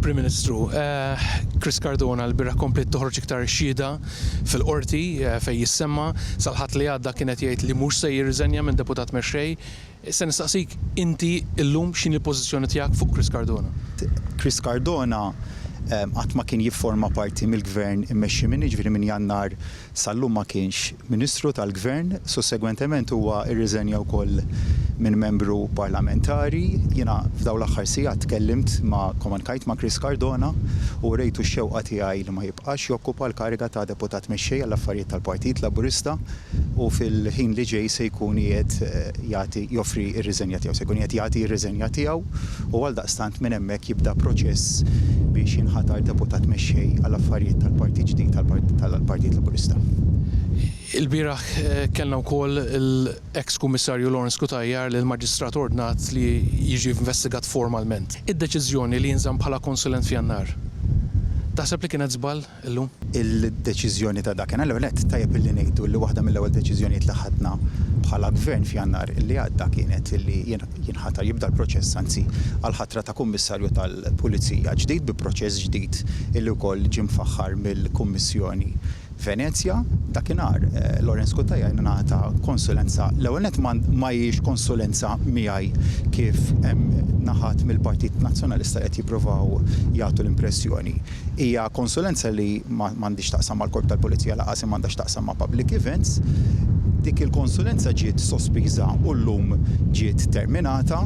Prim Ministru, Chris Cardona l-bira komplet toħroġ iktar xhieda fil-qorti fejn jissemma sal-ħadd li għadda kienet jgħid li mhux se jirriżenja minn deputat mexxej. Se nistaqsik inti llum x'inhi l-pożizzjoni tiegħek fuq Chris Cardona? Chris Cardona qatt ma kien jifforma parti mill-gvern immexxi minni, ġifieri minn Jannar sal-lum ma kienx Ministru tal-Gvern, sussegwentement huwa rriżenja wkoll minn membru parlamentari. Jiena f'dawn l-aħħar sigħat tkellimt komunikajt ma' Chris Cardona u rejtu x-xewqa tiegħi li ma jibqax jokkupa l-kariga ta' deputat mexxej għall-affarijiet tal-Partit Laburista u fil-ħin li ġej se jkun qiegħed joffri r-riżenja tiegħu, se jkun qiegħed jagħti r-riżenja tiegħu u għaldaqstant minn hemmhekk jibda proċess biex jinħatar deputat mexxej għall-affarijiet tal-Partit ġdid tal-Partit Laburista. Il-bieraħ kellna wkoll l-ex kummissarju Lawrence Kutajjar li l-maġistrat ordnat li jiġi investigat formalment. Id-deċiżjoni li jinżamm bħala konsulent f'Jannar. Taħseb li kienet żball illum? Il-deċiżjoni ta' dak l-ewwel nett tajjeb illi ngħidu li waħda mill-ewwel deċiżjonijiet li ħadna bħala gvern f'Jannar li għadda kienet li jinħatar jibda l-proċess anzi għal ħatra ta' kummissarju tal-Pulizija ġdid bi proċess ġdid illi wkoll ġie mfaħħar mill-Kummissjoni Venezia. Dakinhar Lawrence Kutajjar ngħata konsulenza. L-ewwel nett ma hijiex konsulenza miegħi kif naħat mill-Partit Nazzjonalista qed jippruvaw jagħtu l-impressjoni. Hija konsulenza li m'għandix taqsam mal-Korp tal-Pulizija laqas m'għandax taqsam ma' public events. Dik il-konsulenza ġiet sospiża u llum ġiet terminata.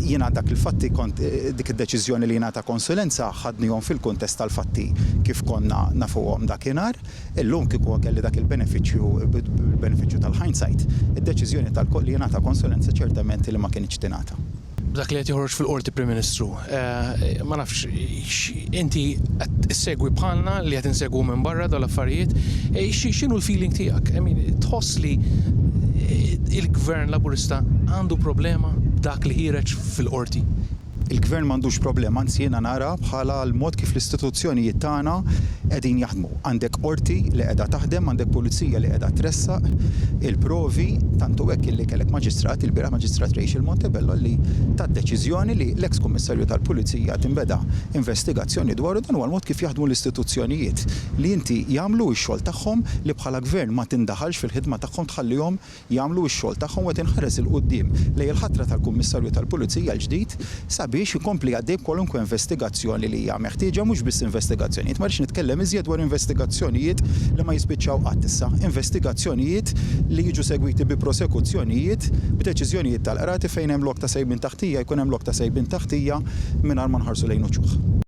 Jiena dak il-fatti dik id-deċiżjoni li jingħata konsulenza ħadnihom fil-kuntest tal-fatti kif konna nafuhom dakinhar. Illum kieku kelli dak il-benefiċċju tal-hindsight, id-deċiżjoni li jingħata konsulenza ċertament li ma kienx tingħata. Dak li qed joħroġ fil-qorti Prim Ministru, ma nafx inti qed issegwi bħalna li qed insegwu minn barra dal-affarijiet, x'inhu l-feeling tiegħek? Tħoss li il-Gvern Laburista għandu problema dak li ħireġ fil-qorti? Il-Gvern m'għandux problema, anzi jiena nara bħala l-mod kif l-istituzzjonijiet tagħna qegħdin jaħdmu. Għandek qorti li qiegħda taħdem, għandek pulizija li qiegħda tressaq il-provi, tantu hekk illi kellek maġistrat, il-bieraħ maġistrat Rachel Montebello li tat deċiżjoni li l-eks kummissarju tal-Pulizija tinbeda investigazzjoni dwaru dan huwa l-mod kif jaħdmu l-istituzzjonijiet li inti jagħmlu x-xogħol tagħhom li bħala gvern ma tindaħalx fil-ħidma tagħhom tħallihom jagħmlu x-xogħol tagħhom u tinħares il quddiem lejn il-ħatra tal-Kummissarju tal-Pulizija l-ġdid sabiex ikompli għaddej kwalunkwe investigazzjoni li hija meħtieġa mhux biss investigazzjonijiet. Ma rridx nitkellem iżjed dwar investigazzjonijiet li ma jispiċċaw qatt issa, investigazzjonijiet li jiġu segwiti bi prosekuzzjonijiet b'deċiżjonijiet tal-qrati fejn hemm lok ta' sejbin taħtija jkun hemm lok ta' sejbin taħtija mingħajr ma nħarsu lejn uċuħ.